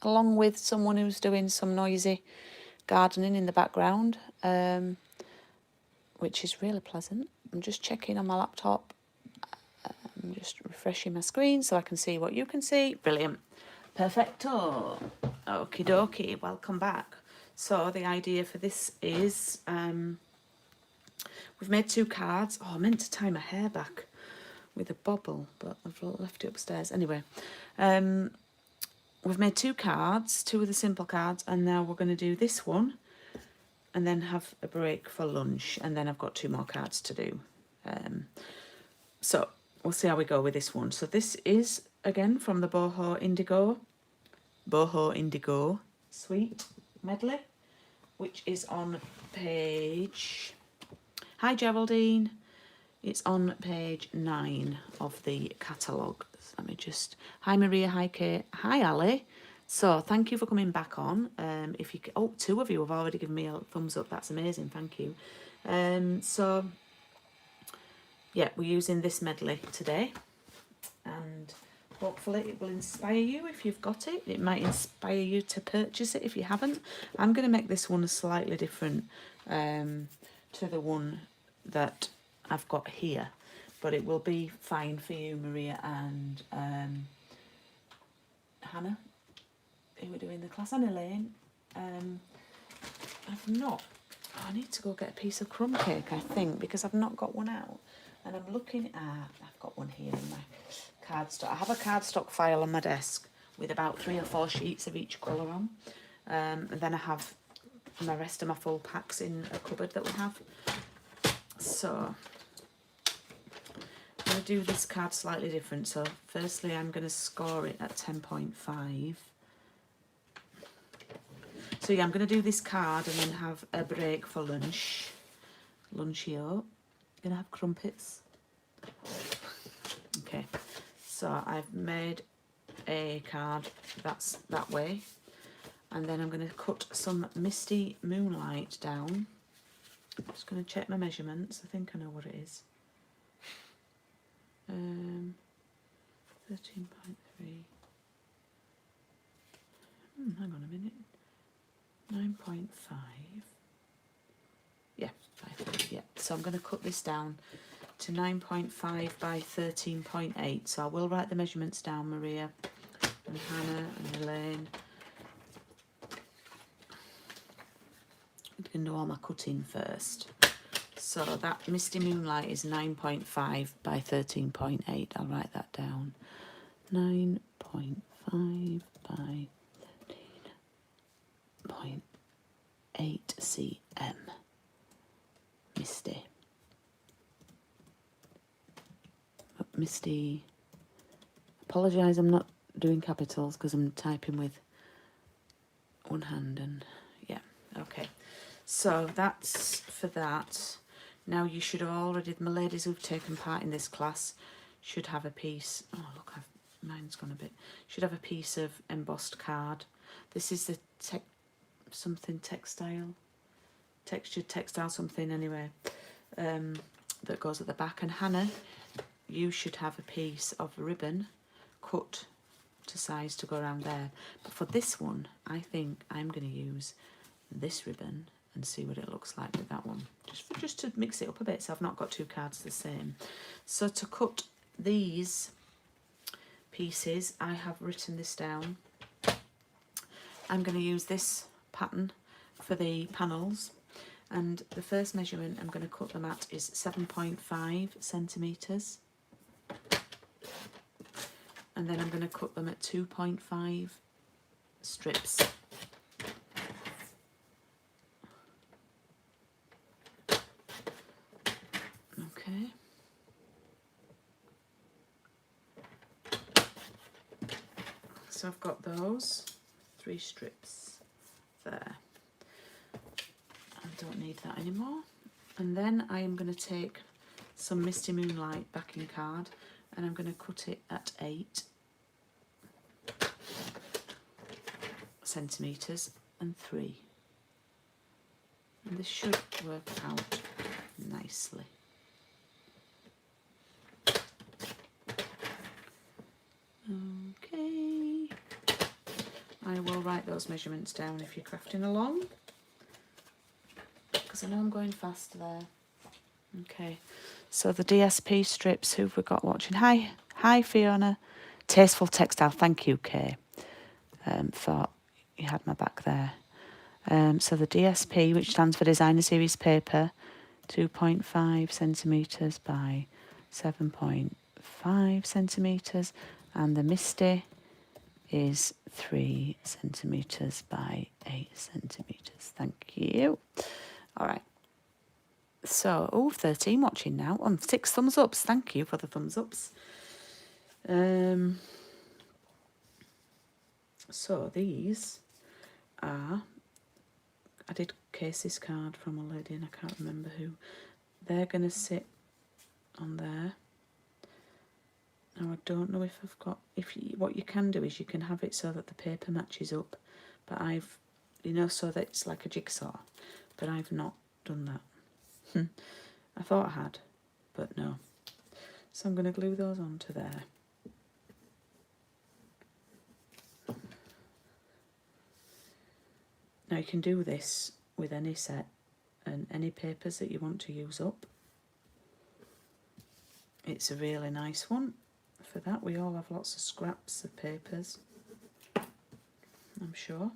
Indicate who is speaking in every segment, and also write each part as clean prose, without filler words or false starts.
Speaker 1: along with someone who's doing some noisy gardening in the background, which is really pleasant. I'm just checking on my laptop. I'm just refreshing my screen so I can see what you can see. Brilliant. Perfecto. Okie dokie. Welcome back. So the idea for this is we've made 2 cards. Oh, I meant to tie my hair back with a bobble, but I've left it upstairs. Anyway, we've made 2 cards, 2 of the simple cards, and now we're going to do this one and then have a break for lunch, and then I've got 2 more cards to do. So we'll see how we go with this one. So this is, again, from the Boho Indigo Sweet Medley, which is on page... Hi, Geraldine. It's on page 9 of the catalogue. Let me just... Hi, Maria. Hi, Kate. Hi, Ali. So thank you for coming back on. If you... Oh, 2 of you have already given me a thumbs up. That's amazing. Thank you. So, yeah, we're using this medley today. And hopefully it will inspire you if you've got it. It might inspire you to purchase it if you haven't. I'm going to make this one slightly different to the one that I've got here, but it will be fine for you, Maria and Hannah, who we're doing the class, and Elaine. I've not... I need to go get a piece of crumb cake, I think, because I've not got one out. And I'm looking at... I've got one here in my cardstock. I have a cardstock file on my desk with about 3 or 4 sheets of each colour on. And then I have my rest of my full packs in a cupboard that we have. So I'm going to do this card slightly different. So firstly, I'm going to score it at 10.5. So yeah, I'm going to do this card and then have a break for lunch. Lunchio. Gonna have crumpets. Okay, so I've made a card that's that way, and then I'm going to cut some Misty Moonlight down. I'm just going to check my measurements. I think I know what it is. 13.3. Hang on a minute. 9.5. Yeah, 5. Yeah. So I'm going to cut this down to 9.5 by 13.8. So I will write the measurements down, Maria and Hannah and Elaine. I'm going to do all my cutting first. So that Misty Moonlight is 9.5 by 13.8. I'll write that down. 9.5 by 13.8 cm. Misty. Misty. Apologise, I'm not doing capitals because I'm typing with one hand, and yeah, okay. So that's for that. Now you should have already, my ladies who've taken part in this class should have a piece, oh look, mine's gone a bit, should have a piece of embossed card. This is the textured textile something anyway, that goes at the back. And Hannah, you should have a piece of ribbon cut to size to go around there. But for this one, I think I'm going to use this ribbon and see what it looks like with that one, just to mix it up a bit, so I've not got 2 cards the same. So to cut these pieces, I have written this down. I'm going to use this pattern for the panels, and the first measurement I'm going to cut them at is 7.5 centimetres, and then I'm going to cut them at 2.5 strips. Okay. So I've got those 3 strips there. I don't need that anymore. And then I am going to take some Misty Moonlight backing card, and I'm going to cut it at 8 centimetres and 3. And this should work out nicely. Okay. I will write those measurements down if you're crafting along, because I know I'm going fast there. Okay, so the DSP strips, who've we got watching? Hi Fiona. Tasteful Textile, thank you, Kay. Thought you had my back there. So the DSP, which stands for Designer Series Paper, 2.5 centimetres by 7.5 centimetres, and the Misty is 3 centimetres by 8 centimetres. Thank you. All right. So, 13 watching now. 6 thumbs ups. Thank you for the thumbs ups. So these are, I did Casey's card from a lady and I can't remember who. They're going to sit on there. Now I don't know if I've got, what you can do is you can have it so that the paper matches up, but I've, so that it's like a jigsaw, but I've not done that. I thought I had, but no. So I'm going to glue those onto there. Now you can do this with any set and any papers that you want to use up. It's a really nice one. For that, we all have lots of scraps of papers, I'm sure.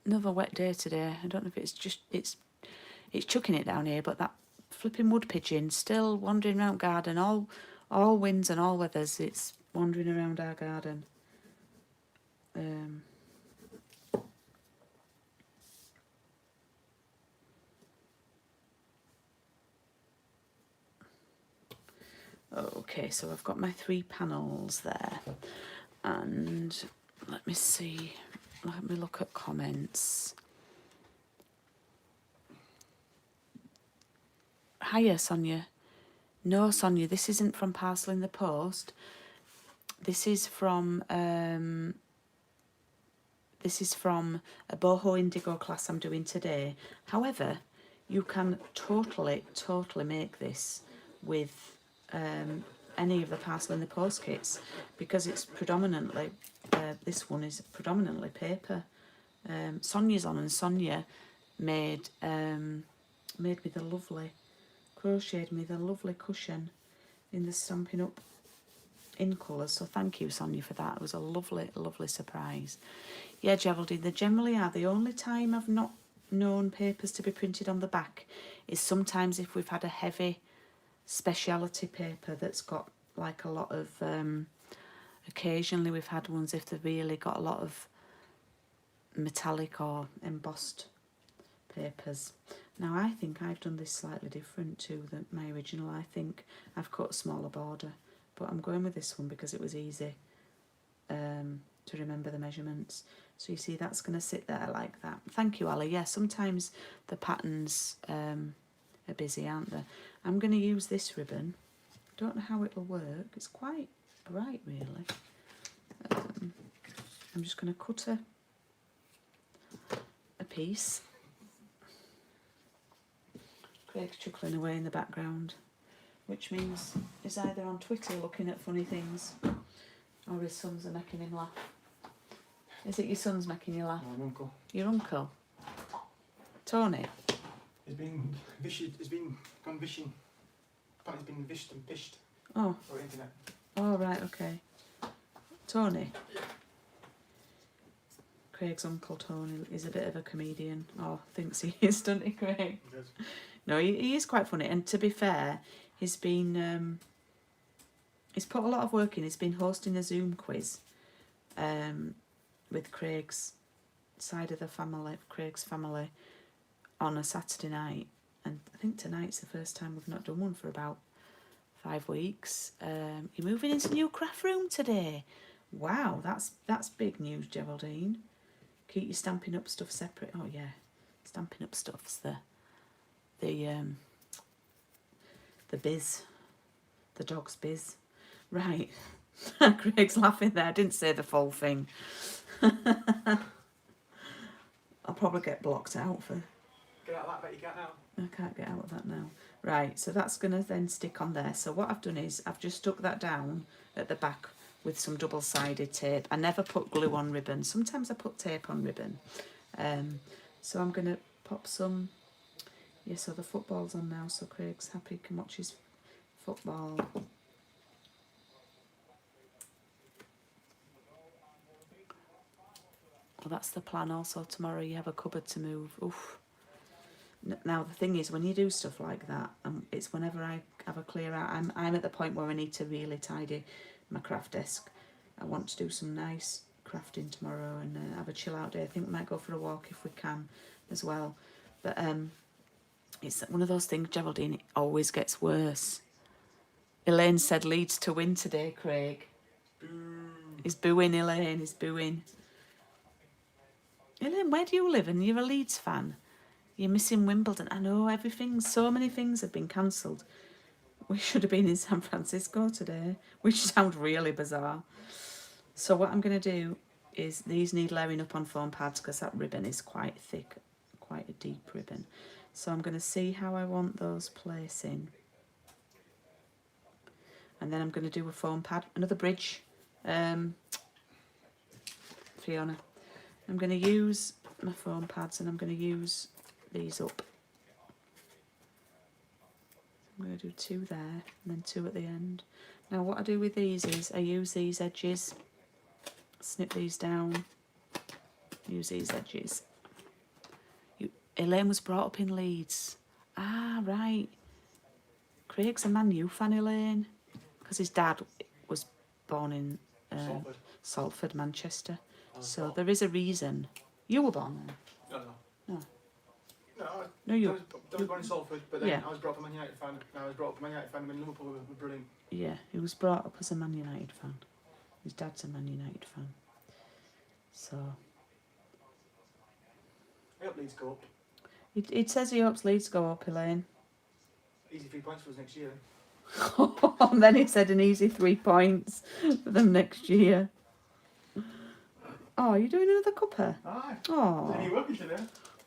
Speaker 1: Another wet day today. I don't know if it's just it's chucking it down here, but that flipping wood pigeon still wandering around garden, all winds and all weathers. It's wandering around our garden. Okay, so I've got my 3 panels there, and let me see. Let me look at comments. Hiya, Sonia. No, Sonia, this isn't from Parcel in the Post. This is from a Boho Indigo class I'm doing today. However, you can totally make this with any of the Parcel in the Post kits, because it's predominantly, this one is predominantly paper. Sonia's on, and Sonia made me the lovely, crocheted me the lovely cushion in the Stampin' Up in colours. So thank you, Sonia, for that. It was a lovely surprise. Yeah, Geraldine, they generally are. The only time I've not known papers to be printed on the back is sometimes if we've had a heavy speciality paper that's got like a lot of, occasionally we've had ones if they've really got a lot of metallic or embossed papers. Now I think I've done this slightly different to my original. I think I've cut a smaller border, but I'm going with this one because it was easy to remember the measurements. So you see that's going to sit there like that. Thank you, Ali. Yeah, sometimes the patterns are busy, aren't they? I'm going to use this ribbon. Don't know how it'll work. It's quite bright, really. I'm just going to cut a piece. Craig's chuckling away in the background, which means he's either on Twitter looking at funny things, or his sons are making him laugh. Is it your son's making you laugh?
Speaker 2: My uncle.
Speaker 1: Your uncle? Tony?
Speaker 2: He's been gone fishing. Apparently he's been vished and pished.
Speaker 1: Oh.
Speaker 2: Over the internet.
Speaker 1: Oh, right, okay. Tony? Craig's uncle Tony is a bit of a comedian, or thinks he is, doesn't he, Craig?
Speaker 2: He does.
Speaker 1: No, he is quite funny, and to be fair, he's been he's put a lot of work in. He's been hosting a Zoom quiz with Craig's side of the family, Craig's family, on a Saturday night, and I think tonight's the first time we've not done one for about 5 weeks. You're moving into the new craft room today. Wow, that's big news, Geraldine. Keep your Stampin' Up stuff separate. Oh yeah, Stampin' Up stuff's the biz, the dog's biz. Right. Craig's laughing there. I didn't say the full thing. I'll probably get blocked out for...
Speaker 2: Get out of that bit you can't now.
Speaker 1: I can't get out of that now. Right, so that's going to then stick on there. So what I've done is I've just stuck that down at the back with some double-sided tape. I never put glue on ribbon. Sometimes I put tape on ribbon. So I'm going to pop some... Yeah, so the football's on now, so Craig's happy, can watch his football. Well, that's the plan also. Tomorrow you have a cupboard to move. Oof. Now, the thing is, when you do stuff like that, it's whenever I have a clear out, I'm at the point where I need to really tidy my craft desk. I want to do some nice crafting tomorrow and have a chill out day. I think we might go for a walk if we can as well. But it's one of those things, Geraldine, it always gets worse. Elaine said Leeds to win today, Craig.
Speaker 2: Boo.
Speaker 1: He's booing, Elaine, he's booing. Elaine, where do you live? And you're a Leeds fan. You're missing Wimbledon. I know, so many things have been cancelled. We should have been in San Francisco today, which sounds really bizarre. So what I'm going to do is, these need layering up on foam pads because that ribbon is quite thick, quite a deep ribbon. So I'm going to see how I want those placing. And then I'm going to do a foam pad, another bridge. Fiona. I'm going to use my foam pads and I'm going to use these up. I'm going to do 2 there and then 2 at the end. Now what I do with these is I use these edges, snip these down, use these edges. Elaine was brought up in Leeds. Ah, right. Craig's a Man U fan, Elaine, because his dad was born in Salford, Manchester. So there is a reason. You were born there?
Speaker 2: No.
Speaker 1: No, you.
Speaker 2: I was born in Salford, but then
Speaker 1: Yeah.
Speaker 2: I was brought up a Man United fan. And I was brought up a Man United fan when Liverpool were brilliant.
Speaker 1: Yeah, he was brought up as a Man United fan. His dad's a Man United fan. So
Speaker 2: I hope Leeds go up.
Speaker 1: it says he hopes Leeds go up, Elaine.
Speaker 2: Easy 3 points for us next year.
Speaker 1: And then he said an easy 3 points for them next year. Oh, you're doing another cuppa?
Speaker 2: Aye.
Speaker 1: Oh.
Speaker 2: Isn't he working today?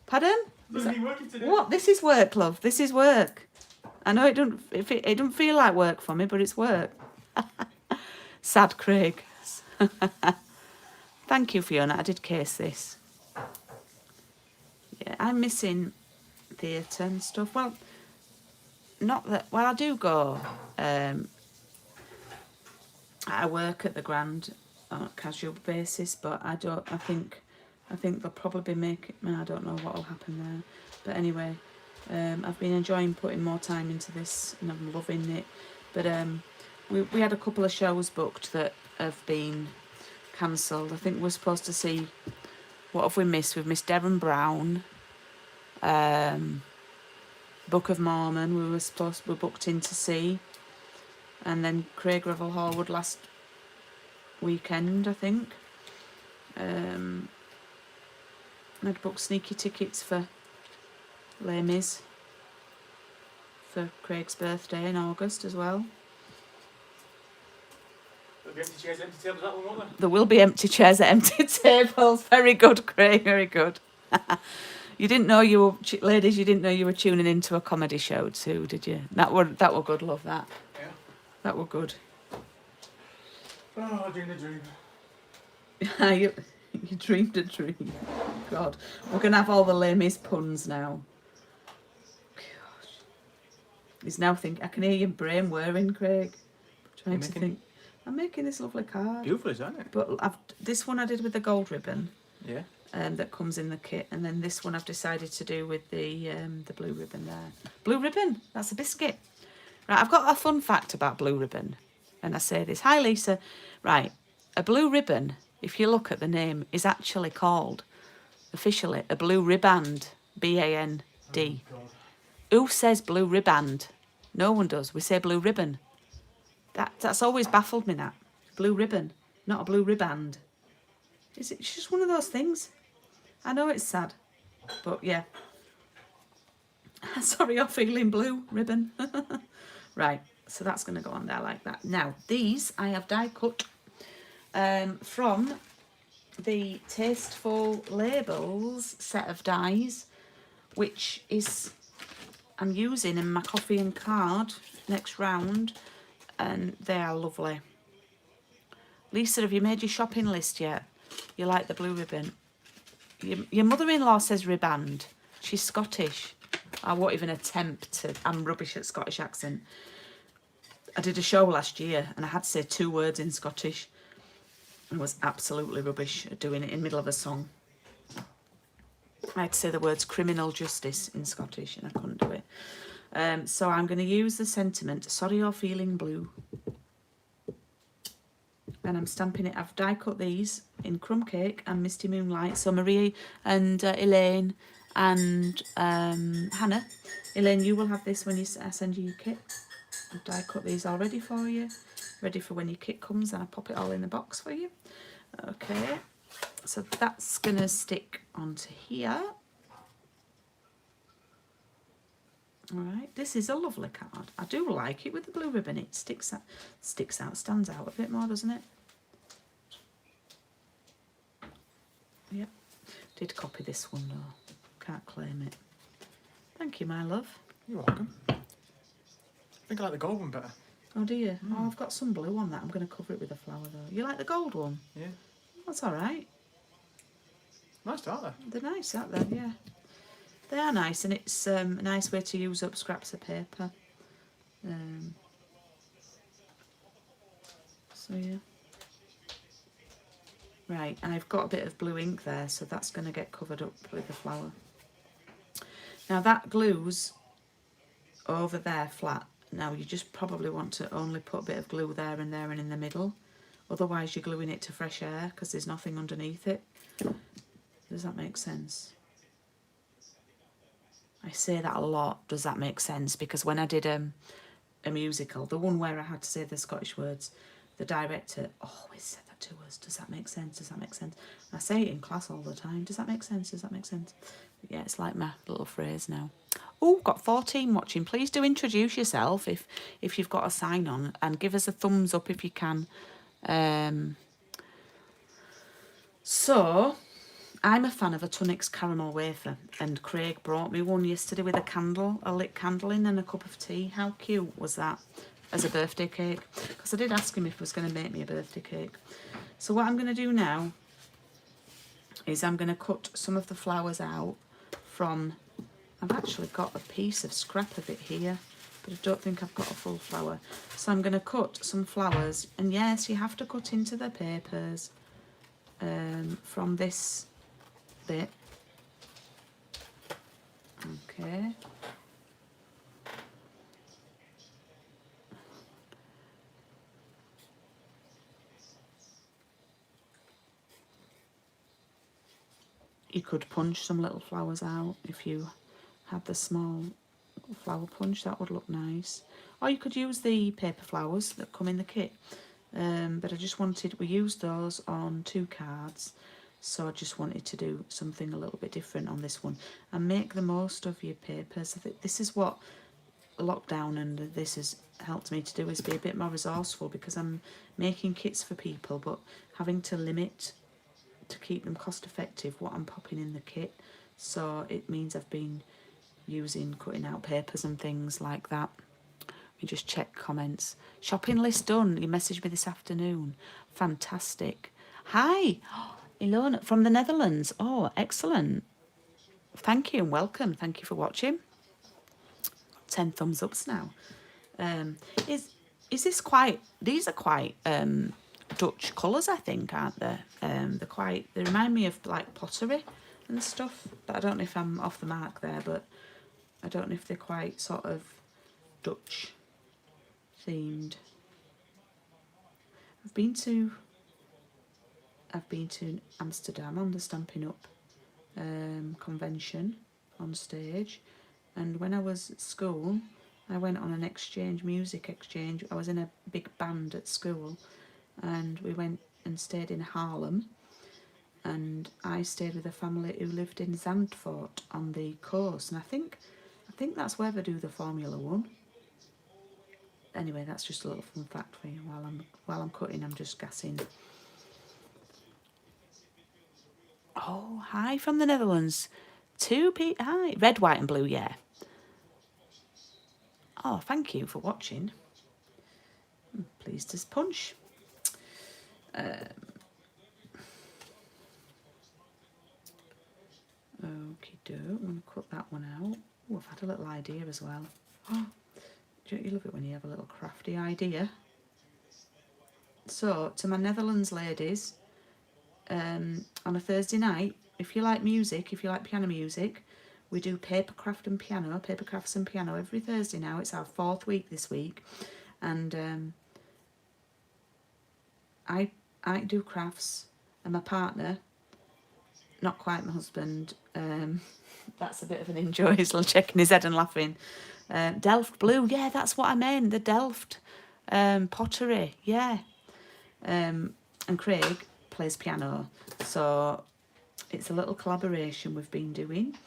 Speaker 1: Pardon?
Speaker 2: Isn't he working today?
Speaker 1: What? This is work, love. This is work. I know it don't feel like work for me, but it's work. Sad Craig. Thank you, Fiona. I did case this. Yeah, I'm missing theatre and stuff. Well, not that. Well, I do go. I work at the Grand on a casual basis, but I don't. I think they'll probably make it. I don't know what will happen there. But anyway, I've been enjoying putting more time into this, and I'm loving it. But we had a couple of shows booked that have been cancelled. I think we're supposed to see. What have we missed? We've missed Derren Brown. Book of Mormon. We're booked in to see, and then Craig Revel Hallwood last weekend, I think. I'd booked sneaky tickets for Les Mis for Craig's birthday in August as well.
Speaker 2: There'll be empty chairs, empty tables, that one, won't there?
Speaker 1: There will be empty chairs at empty tables. Very good, Craig, very good. You didn't know you were, ladies, you didn't know you were tuning into a comedy show too, did you? That were good, love that.
Speaker 2: Yeah.
Speaker 1: That were good.
Speaker 2: Oh, dream the dream.
Speaker 1: You dreamed a dream. God, we're going to have all the lamest puns now. Gosh. He's now thinking, I can hear your brain whirring, Craig. Trying to think. I'm making this lovely card.
Speaker 2: Beautiful, isn't it?
Speaker 1: But this one I did with the gold ribbon.
Speaker 2: Yeah.
Speaker 1: That comes in the kit, and then this one I've decided to do with the blue ribbon there. Blue ribbon, that's a biscuit. Right, I've got a fun fact about blue ribbon, and I say this. Hi, Lisa. Right, a blue ribbon, if you look at the name, is actually called, officially, a blue riband, B-A-N-D.
Speaker 2: Oh,
Speaker 1: Who says blue riband? No one does. We say blue ribbon. That's always baffled me, that. Blue ribbon, not a blue riband. It's just one of those things. I know it's sad, but yeah. Sorry, you're feeling blue ribbon. Right, so that's going to go on there like that. Now, these I have die cut from the Tasteful Labels set of dies, which is, I'm using in my coffee and card next round, and they are lovely. Lisa, have you made your shopping list yet? You like the blue ribbon? Your mother-in-law says riband. She's Scottish. I won't even attempt to. I'm rubbish at Scottish accent. I did a show last year and I had to say 2 words in Scottish. I was absolutely rubbish at doing it in the middle of a song. I had to say the words criminal justice in Scottish and I couldn't do it. So I'm going to use the sentiment, sorry you're feeling blue. And I'm stamping it. I've die cut these in Crumb Cake and Misty Moonlight. So Marie and Elaine and Hannah. Elaine, you will have this when I send you your kit. I've die cut these already for you. Ready for when your kit comes and I pop it all in the box for you. Okay. So that's going to stick onto here. Alright, this is a lovely card. I do like it with the blue ribbon. It sticks out, stands out a bit more, doesn't it? Yep. Did copy this one though. Can't claim it. Thank you, my love.
Speaker 2: You're welcome. I think I like the gold one better.
Speaker 1: Oh, do you? Oh, I've got some blue on that. I'm going to cover it with a flower though. You like the gold one?
Speaker 2: Yeah.
Speaker 1: That's alright.
Speaker 2: Nice, aren't they?
Speaker 1: They're nice, aren't they? Yeah. They are nice, and it's a nice way to use up scraps of paper. So yeah. Right, I've got a bit of blue ink there, so that's going to get covered up with the flower. Now that glues over there flat. Now you just probably want to only put a bit of glue there and in the middle. Otherwise you're gluing it to fresh air because there's nothing underneath it. Does that make sense? I say that a lot, does that make sense? Because when I did a musical, the one where I had to say the Scottish words, the director always said that to us. Does that make sense? Does that make sense? And I say it in class all the time. Does that make sense? Does that make sense? But yeah, it's like my little phrase now. Oh, got 14 watching. Please do introduce yourself if you've got a sign on, and give us a thumbs up if you can. So I'm a fan of a Tunnix caramel wafer, and Craig brought me one yesterday with a lit candle in and a cup of tea. How cute was that as a birthday cake? Because I did ask him if he was going to make me a birthday cake. So what I'm going to do now is I'm going to cut some of the flowers out from, I've actually got a piece of scrap of it here, but I don't think I've got a full flower. So I'm going to cut some flowers, and yes, you have to cut into the papers from this bit. Okay. You could punch some little flowers out if you had the small flower punch, that would look nice. Or you could use the paper flowers that come in the kit. But I just wanted, we used those on 2 cards, so I just wanted to do something a little bit different on this one and make the most of your papers. I think this is what lockdown and this has helped me to do, is be a bit more resourceful, because I'm making kits for people but having to limit to keep them cost effective what I'm popping in the kit. So it means I've been cutting out papers and things like that. Let me just check comments. Shopping list done. You messaged me this afternoon. Fantastic. Hi, Ilona from the Netherlands. Oh, excellent. Thank you and welcome. Thank you for watching. 10 thumbs ups now. Is this quite? These are quite Dutch colours, I think, aren't they? They remind me of like pottery and stuff. But I don't know if I'm off the mark there. But I don't know if they're quite sort of Dutch themed. I've been to Amsterdam on the Stampin Up convention on stage, and when I was at school I went on an music exchange. I was in a big band at school, and we went and stayed in Haarlem, and I stayed with a family who lived in Zandvoort on the coast, and I think that's where they do the Formula 1. Anyway, that's just a little fun fact for you. While I'm cutting, I'm just gassing. Oh, hi from the Netherlands. Hi. Red, white and blue, yeah. Oh, thank you for watching. I'm pleased as punch. Okie doke. I'm going to cut that one out. Oh, I've had a little idea as well. Oh, don't you love it when you have a little crafty idea? So, to my Netherlands ladies, on a Thursday night, if you like music, if you like piano music, we do paper crafts and piano every Thursday now. It's our 4th week this week, and I do crafts, and my partner, not quite my husband, that's a bit of an enjoy, he's checking his head and laughing. Delft blue, yeah, that's what I meant, the Delft pottery, yeah. And Craig plays piano, so it's a little collaboration we've been doing,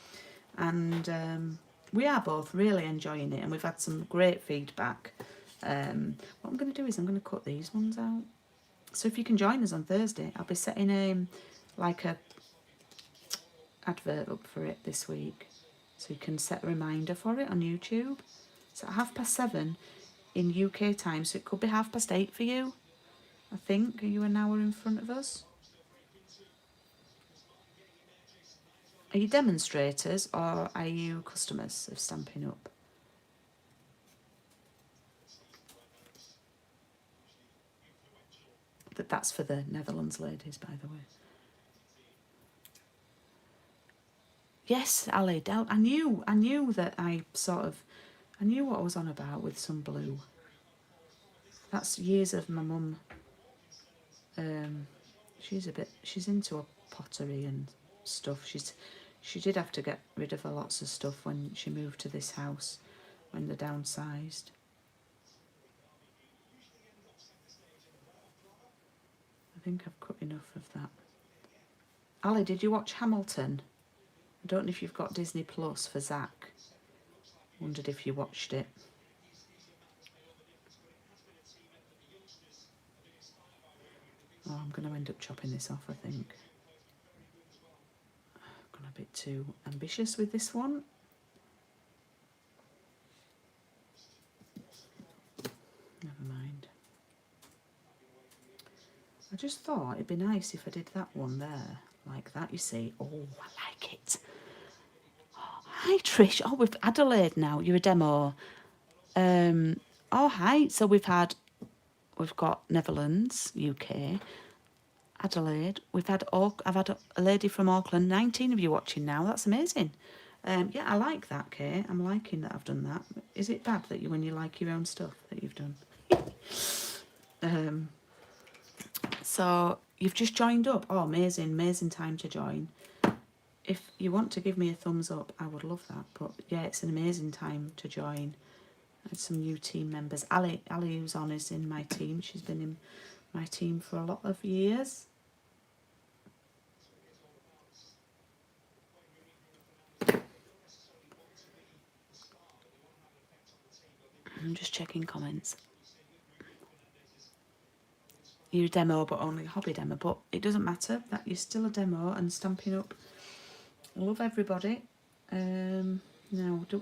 Speaker 1: and we are both really enjoying it, and we've had some great feedback. What I'm going to do is I'm going to cut these ones out. So if you can join us on Thursday, I'll be setting a advert up for it this week, so you can set a reminder for it on YouTube. It's at 7:30 in UK time, so it could be 8:30 for you, I think. Are you an hour in front of us? Are you demonstrators or are you customers of Stampin' Up? That's for the Netherlands ladies, by the way. Yes, Ali, I knew that I knew what I was on about with some blue. That's years of my mum. She's into a pottery and stuff. She did have to get rid of lots of stuff when she moved to this house, when they downsized. I think I've cut enough of that. Ali, did you watch Hamilton? I don't know if you've got Disney Plus for Zach. Wondered if you watched it. Oh, I'm going to end up chopping this off, I think. I've gone a bit too ambitious with this one. Never mind. I just thought it'd be nice if I did that one there, like that, you see. Oh, I like it. Oh, hi, Trish. Oh, we've Adelaide now. You're a demo. Oh, hi. So we've got Netherlands, UK, Adelaide. I've had a lady from Auckland. 19 of you watching now. That's amazing. Yeah, I like that, Kate. I'm liking that I've done that. Is it bad that when you like your own stuff that you've done? So you've just joined up. Oh, amazing time to join. If you want to give me a thumbs up, I would love that. But yeah, it's an amazing time to join. I had some new team members. Ali, who's on, is in my team. She's been in my team for a lot of years. I'm just checking comments. You're a demo, but only a hobby demo. But it doesn't matter, that you're still a demo and Stampin' Up. I love everybody. Now,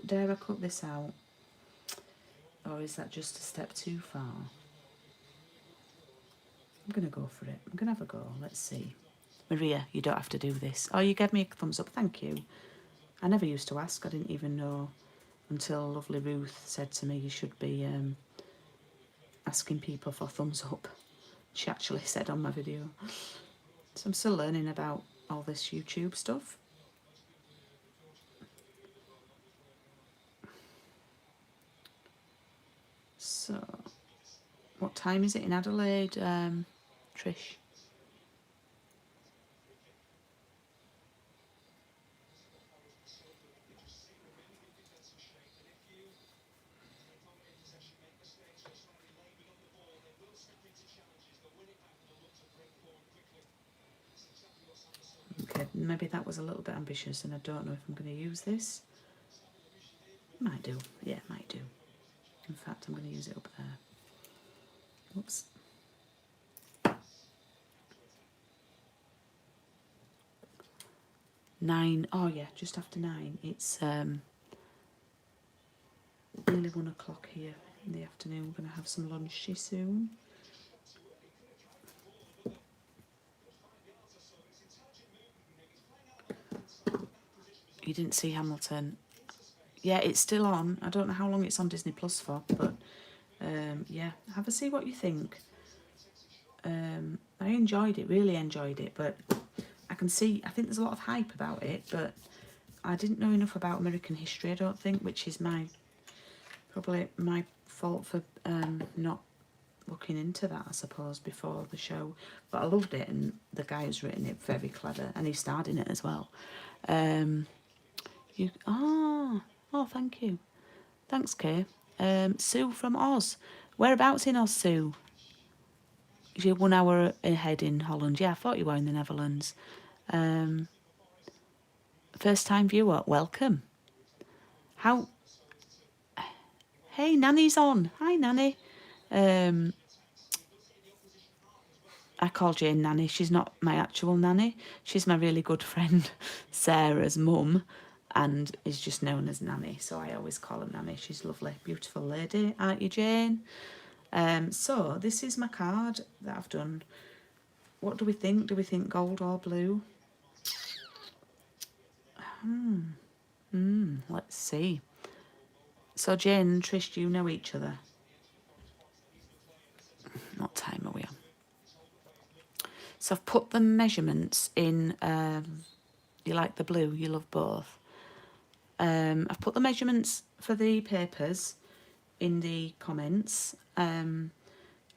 Speaker 1: dare I cut this out? Or is that just a step too far? I'm going to go for it. I'm going to have a go. Let's see. Maria, you don't have to do this. Oh, you gave me a thumbs up. Thank you. I never used to ask. I didn't even know until lovely Ruth said to me you should be asking people for thumbs up. She actually said on my video. So I'm still learning about all this YouTube stuff. So, what time is it in Adelaide, Trish? Okay, maybe that was a little bit ambitious and I don't know if I'm going to use this. Might do. Yeah, might do. In fact, I'm going to use it up there. Oops. Nine. Oh yeah, just after 9. It's nearly 1 o'clock here in the afternoon. We're going to have some lunchy soon. You didn't see Hamilton? Yeah, it's still on. I don't know how long it's on Disney Plus for, but yeah, have a see what you think. I enjoyed it, really enjoyed it, but I think there's a lot of hype about it, but I didn't know enough about American history, I don't think, which is probably my fault for not looking into that, I suppose, before the show. But I loved it, and the guy who's written it, very clever, and he starred in it as well. Oh, thank you. Thanks, Kay. Sue from Oz. Whereabouts in Oz, Sue? You're 1 hour ahead in Holland. Yeah, I thought you were in the Netherlands. First time viewer, welcome. Hey, Nanny's on. Hi, Nanny. I call Jane Nanny. She's not my actual nanny. She's my really good friend, Sarah's mum, and is just known as Nanny. So I always call her Nanny. She's a lovely, beautiful lady, aren't you, Jane? So this is my card that I've done. What do we think? Do we think gold or blue? Let's see. So Jane and Trish, do you know each other? What time are we on? So I've put the measurements in, you like the blue, you love both. I've put the measurements for the papers in the comments, and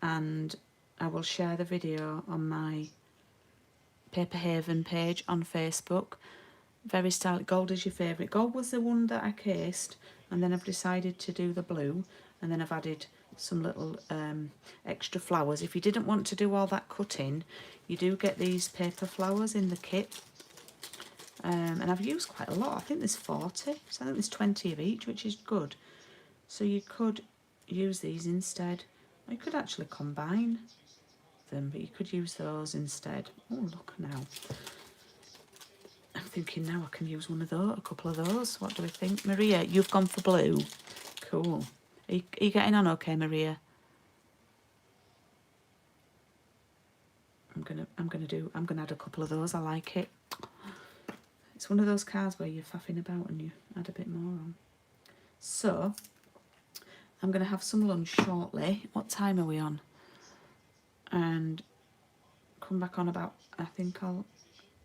Speaker 1: I will share the video on my Paper Haven page on Facebook. Very stylish. Gold is your favourite. Gold was the one that I cased, and then I've decided to do the blue, and then I've added some little extra flowers. If you didn't want to do all that cutting, you do get these paper flowers in the kit, and I've used quite a lot. I think there's 40, so I think there's 20 of each, which is good. So you could use these instead, or you could actually combine them, but you could use those instead. Oh, look now. I'm thinking now I can use one of those, a couple of those. What do we think? Maria, you've gone for blue. Cool. Are you getting on okay, Maria? I'm gonna add a couple of those. I like it. It's one of those cards where you're faffing about and you add a bit more on. So I'm gonna have some lunch shortly. What time are we on? And come back on about, I think I'll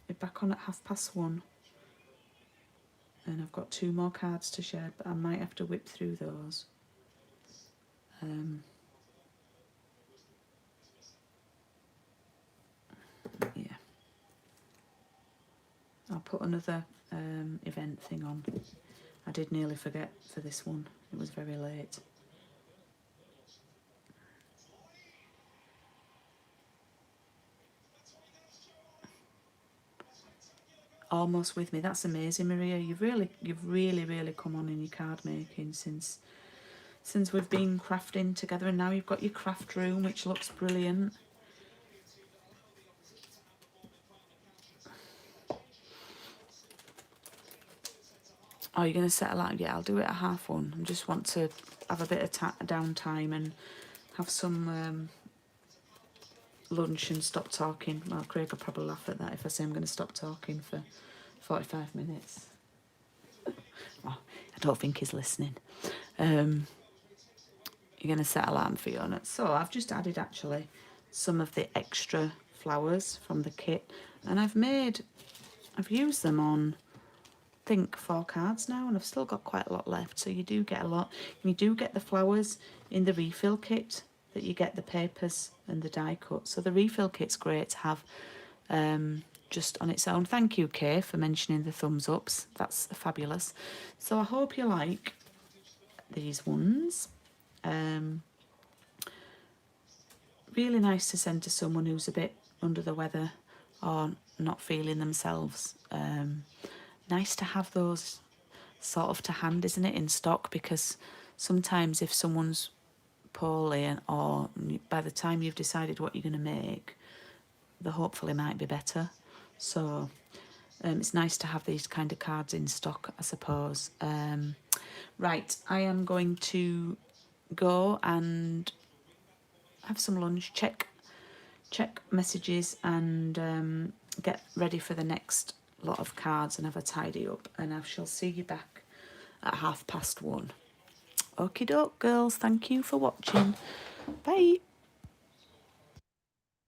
Speaker 1: be back on at 1:30. And I've got 2 more cards to share, but I might have to whip through those. Yeah. I'll put another event thing on. I did nearly forget for this one. It was very late. Almost with me. That's amazing, Maria. You've really come on in your card making since we've been crafting together, and now you've got your craft room, which looks brilliant. Oh, you're going to set a light? Yeah, I'll do it at 1:30. I just want to have a bit of downtime and have some lunch and stop talking. Well, Craig will probably laugh at that if I say I'm going to stop talking for 45 minutes. Oh, I don't think he's listening. You're going to set alarm for your nuts. So I've just added actually some of the extra flowers from the kit, and I've used them on, I think, 4 cards now, and I've still got quite a lot left. So you do get a lot. You do get the flowers in the refill kit, that you get the papers and the die cut. So the refill kit's great to have just on its own. Thank you, Kay, for mentioning the thumbs ups. That's fabulous. So I hope you like these ones. Really nice to send to someone who's a bit under the weather or not feeling themselves. Nice to have those sort of to hand, isn't it, in stock, because sometimes if someone's poorly or by the time you've decided what you're going to make, they hopefully might be better. So it's nice to have these kind of cards in stock, I suppose. Right, I am going to go and have some lunch, check messages, and get ready for the next lot of cards and have a tidy up, and I shall see you back at 1:30. Okie doke, girls, thank you for watching. Bye.